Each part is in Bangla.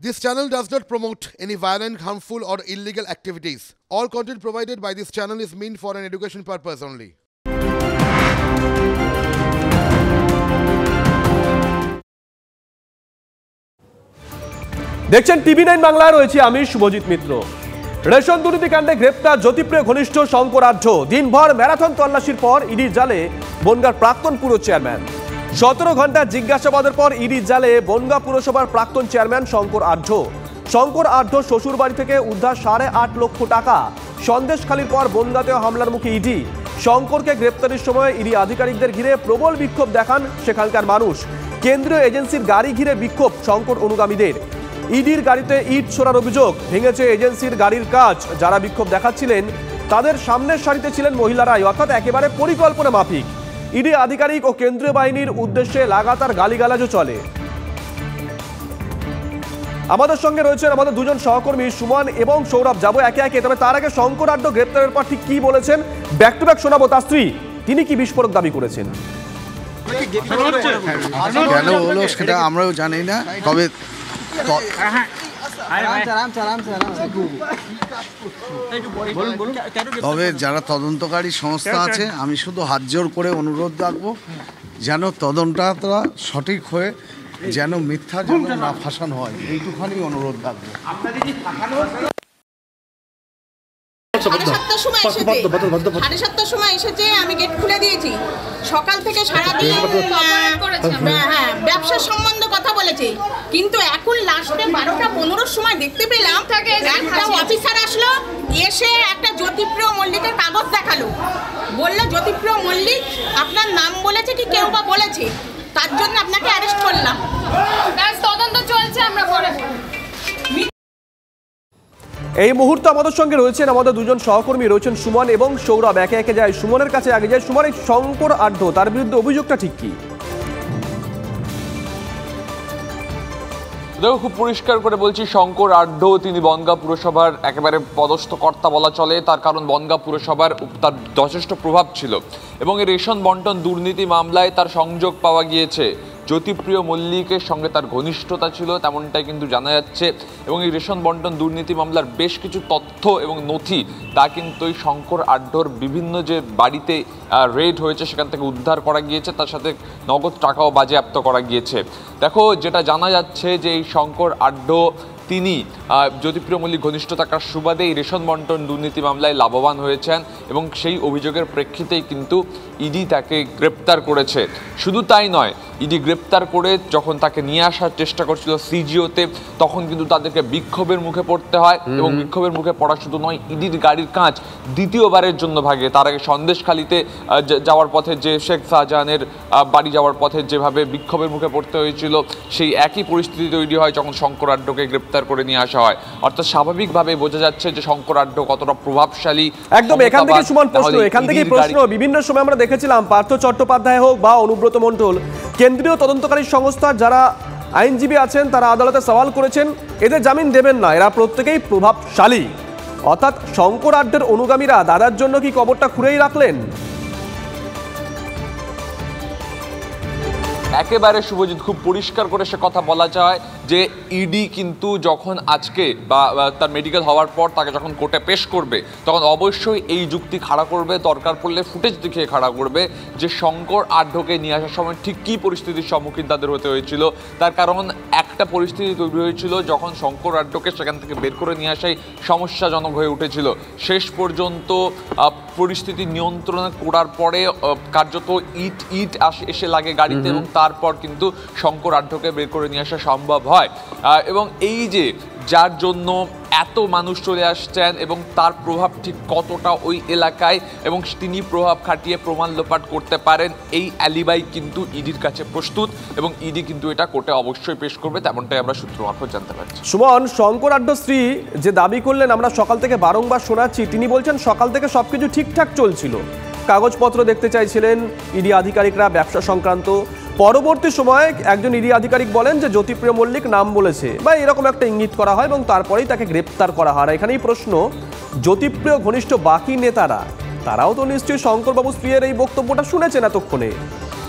This channel does not promote any violent, harmful, or illegal activities. All content provided by this channel is meant for an education purpose only. দেখছেন টিভি9 বাংলায় রয়েছে আমি শুভজিৎ মিত্র। রেশন দুর্নীতি কাণ্ডে গ্রেপ্তার জ্যোতিপ্রিয় ঘনিষ্ঠ শঙ্কর আঢ্য। দিনভর ম্যারাথন তল্লাশির পর ইডির জালে বনগাঁর প্রাক্তন পুর চেয়ারম্যান। 17 ঘন্টা জিজ্ঞাসাবাদের পর ইডির জালে বনগাঁ পুরসভার প্রাক্তন চেয়ারম্যান শঙ্কর আঢ্য। শঙ্কর আঢ্য শ্বশুর বাড়ি থেকে উদ্ধার 8.5 লক্ষ টাকা। সন্দেশখালির পর বনগাঁতেও হামলার মুখে ইডি। শঙ্করকে গ্রেপ্তারের সময় ইডি আধিকারিকদের ঘিরে প্রবল বিক্ষোভ দেখান সেখানকার মানুষ। কেন্দ্রীয় এজেন্সির গাড়ি ঘিরে বিক্ষোভ শঙ্কর অনুগামীদের। ইডির গাড়িতে ইট ছোড়ার অভিযোগ, ভেঙেছে এজেন্সির গাড়ির কাজ। যারা বিক্ষোভ দেখাচ্ছিলেন তাদের সামনের সারিতে ছিলেন মহিলারাই, অর্থাৎ একেবারে পরিকল্পনা মাফিক। ইডি আধিকারিক ও কেন্দ্রীয় বাহিনীর উদ্দেশ্যে লাগাতার গালিগালাজও চলে। আমাদের সঙ্গে রয়েছেন আমাদের দুজন সহকর্মী সুমন এবং সৌরভ। যাবো একে একে, তবে তার আগে শঙ্কর আঢ্য গ্রেপ্তারের পর ঠিক কি বলেছেন ব্যাক টু ব্যাক শোনাবো তার স্ত্রী। তিনি কি বিস্ফোরক দাবি করেছেন, কেন হলো সেটা আমরাও জানি না, তবে যারা তদন্তকারী সংস্থা আছে আমি শুধু হাত জোর করে অনুরোধ রাখবো যেন তদন্তটা সঠিক হয়ে যেন মিথ্যা যেন না ফাঁসানো হয়, এইটুখানি অনুরোধ রাখবো। 7:30 সময় এসেছে, আমি গেট খুলে দিয়েছি। সকাল থেকে সারাদিন ব্যবসার সম্বন্ধে কথা বলেছে, কিন্তু এখন লাস্টে 12:15 সময় দেখতে পেলাম একটা অফিসার আসলো, এসে একটা জ্যোতিপ্রিয় মল্লিকের কাগজ দেখালো, বললো জ্যোতিপ্রিয় মল্লিক আপনার নাম বলেছে কি কেউ বা বলেছে, তার জন্য আপনাকে অ্যারেস্ট করলাম। তদন্ত চলছে, আমরা পরে। এই মুহূর্তে আমাদের সঙ্গে রয়েছেন আমাদের দুজন সহকর্মী, রয়েছেন সুমন এবং সৌরভ। একে একে যায়, সুমনের কাছে আগে যায়। সুমন, এই শঙ্কর আঢ্য তার বিরুদ্ধে অভিযোগটা ঠিক কি? দেখো, খুব পরিষ্কার করে বলছি, শঙ্কর আঢ্য তিনি বনগাঁ পুরসভার একেবারে পদস্থ কর্তা বলা চলে। তার কারণ বনগাঁ পুরসভার তার যথেষ্ট প্রভাব ছিল এবং এই রেশন বন্টন দুর্নীতি মামলায় তার সংযোগ পাওয়া গিয়েছে। জ্যোতিপ্রিয় মল্লিকের সঙ্গে তার ঘনিষ্ঠতা ছিল, তেমনটাই কিন্তু জানা যাচ্ছে। এবং এই রেশন বন্টন দুর্নীতি মামলার বেশ কিছু তথ্য এবং নথি তা কিন্তু এই শঙ্কর আঢ্যর বিভিন্ন যে বাড়িতে রেড হয়েছে সেখান থেকে উদ্ধার করা গিয়েছে, তার সাথে নগদ টাকাও বাজেয়াপ্ত করা গিয়েছে। দেখো, যেটা জানা যাচ্ছে যে এই শঙ্কর আঢ্য তিনি জ্যোতিপ্রিয় মল্লিক ঘনিষ্ঠ থাকার সুবাদে এই রেশন বন্টন দুর্নীতি মামলায় লাভবান হয়েছেন এবং সেই অভিযোগের প্রেক্ষিতেই কিন্তু ইডি তাকে গ্রেপ্তার করেছে। শুধু তাই নয়, ইডি গ্রেপ্তার করে যখন তাকে নিয়ে আসার চেষ্টা করছিল সিজিওতে, তখন কিন্তু তাদেরকে বিক্ষোভের মুখে পড়তে হয় এবং বিক্ষোভের মুখে পড়া শুধু নয়, ইডির গাড়ির কাঁচ দ্বিতীয়বারের জন্য ভাগে। তার আগে সন্দেশখালিতে যাওয়ার পথে যে শেখ শাহজাহানের বাড়ি যাওয়ার পথে যেভাবে বিক্ষোভের মুখে পড়তে হয়েছিল, সেই একই পরিস্থিতি তৈরি হয় যখন শঙ্কর আঢ্যকে গ্রেপ্তার করে নিয়ে আসা হয়। অর্থাৎ স্বাভাবিকভাবে বোঝা যাচ্ছে যে শঙ্কর আঢ্য কতটা প্রভাবশালী। একদম, এখান থেকে সুমন প্রশ্ন, এখান থেকে প্রশ্ন। বিভিন্ন সময় আমরা দেখেছিলাম পার্থ চট্টোপাধ্যায় হোক বা অনুব্রত মণ্ডল, কেন্দ্রীয় তদন্তকারী সংস্থার যারা আইনজীবী আছেন তারা আদালতে সওয়াল করেছেন এদের জামিন দেবেন না, এরা প্রত্যেকেই প্রভাবশালী। অর্থাৎ শঙ্কর আঢ্যের অনুগামীরা দাদার জন্য কি কবরটা খুঁড়েই রাখলেন? একেবারে শুভজিৎ, খুব পরিষ্কার করে সে কথা বলা যায় যে ইডি কিন্তু যখন আজকে বা তার মেডিকেল হওয়ার পর তাকে যখন কোর্টে পেশ করবে তখন অবশ্যই এই যুক্তি খাড়া করবে, দরকার পড়লে ফুটেজ দেখিয়ে খাড়া করবে যে শঙ্কর আঢ্যকে নিয়ে আসার সময় ঠিক কী পরিস্থিতির সম্মুখীন তাদের হতে হয়েছিল। তার কারণ একটা পরিস্থিতি তৈরি হয়েছিল যখন শঙ্কর আঢ্যকে সেখান থেকে বের করে নিয়ে আসাই সমস্যাজনক হয়ে উঠেছিল। শেষ পর্যন্ত পরিস্থিতি নিয়ন্ত্রণ করার পরে কার্যত ইট এসে লাগে গাড়িতে এবং তারপর কিন্তু শঙ্কর আঢ্যকে বের করে নিয়ে আসা সম্ভব হয়। এবং এই যে যার জন্য এত মানুষ চলে আসছেন এবং তার প্রভাব ঠিক কতটা ওই এলাকায় এবং তিনি প্রভাব খাটিয়ে প্রমাণ লোপাট করতে পারেন, এই অ্যালিবাই কিন্তু ইডির কাছে প্রস্তুত এবং ইডি কিন্তু এটা কোর্টে অবশ্যই পেশ করবে, তেমনটাই আমরা সূত্র মারফত জানতে পারছি। সুমন, শঙ্কর আঢ্য স্ত্রী যে দাবি করলেন আমরা সকাল থেকে বারংবার শোনাচ্ছি, তিনি বলছেন সকাল থেকে সবকিছু ঠিকঠাক চলছিল, কাগজপত্র দেখতে চাইছিলেন ইডি আধিকারিকরা ব্যবসা সংক্রান্ত। পরবর্তী সময়ে একজন ইডি আধিকারিক বলেন যে জ্যোতিপ্রিয় মল্লিক নাম বলেছে বা এরকম একটা ইঙ্গিত করা হয় এবং তারপরেই তাকে গ্রেপ্তার করা হয়। এখানেই প্রশ্ন, জ্যোতিপ্রিয় ঘনিষ্ঠ বাকি নেতারা তারাও তো নিশ্চয়ই শঙ্করবাবু স্ত্রীর এই বক্তব্যটা শুনেছেন এতক্ষণে,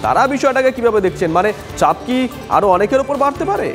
তারা বিষয়টাকে কিভাবে দেখছেন? মানে চাপ কি আরো অনেকের উপর বাড়তে পারে?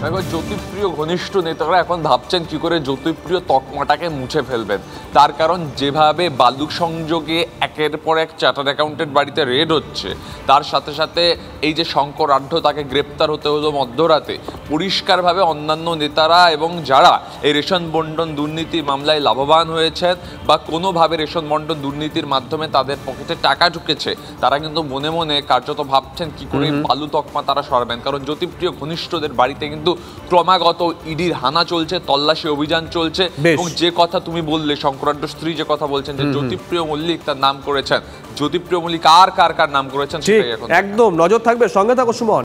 দেখো, জ্যোতিপ্রিয় ঘনিষ্ঠ নেতারা এখন ভাবছেন কি করে জ্যোতিপ্রিয় তকমাটাকে মুছে ফেলবেন। তার কারণ যেভাবে বালু সংযোগে একের পর এক চার্টার্ড অ্যাকাউন্টেন্ট বাড়িতে রেড হচ্ছে, তার সাথে সাথে এই যে শঙ্কর আঢ্য তাকে গ্রেপ্তার হতে হলো মধ্যরাতে, পরিষ্কারভাবে অন্যান্য নেতারা এবং যারা এই রেশন বন্টন দুর্নীতি মামলায় লাভবান হয়েছেন বা কোনোভাবে রেশন বন্টন দুর্নীতির মাধ্যমে তাদের পকেটে টাকা ঢুকেছে, তারা কিন্তু মনে মনে কার্যত ভাবছেন কি করে বালু তকমা তারা সরাবেন। কারণ জ্যোতিপ্রিয় ঘনিষ্ঠদের বাড়িতে কিন্তু ক্রমাগত ইডির হানা চলছে, তল্লাশি অভিযান চলছে। এবং যে কথা তুমি বললে, শঙ্করাঢ্য স্ত্রী যে কথা বলছেন যে জ্যোতিপ্রিয় মল্লিক তার নাম করেছেন, জ্যোতিপ্রিয় মল্লিক কার কার নাম করেছেন সেটাই এখন একদম নজর থাকবে। সঙ্গে থাকো সুমন।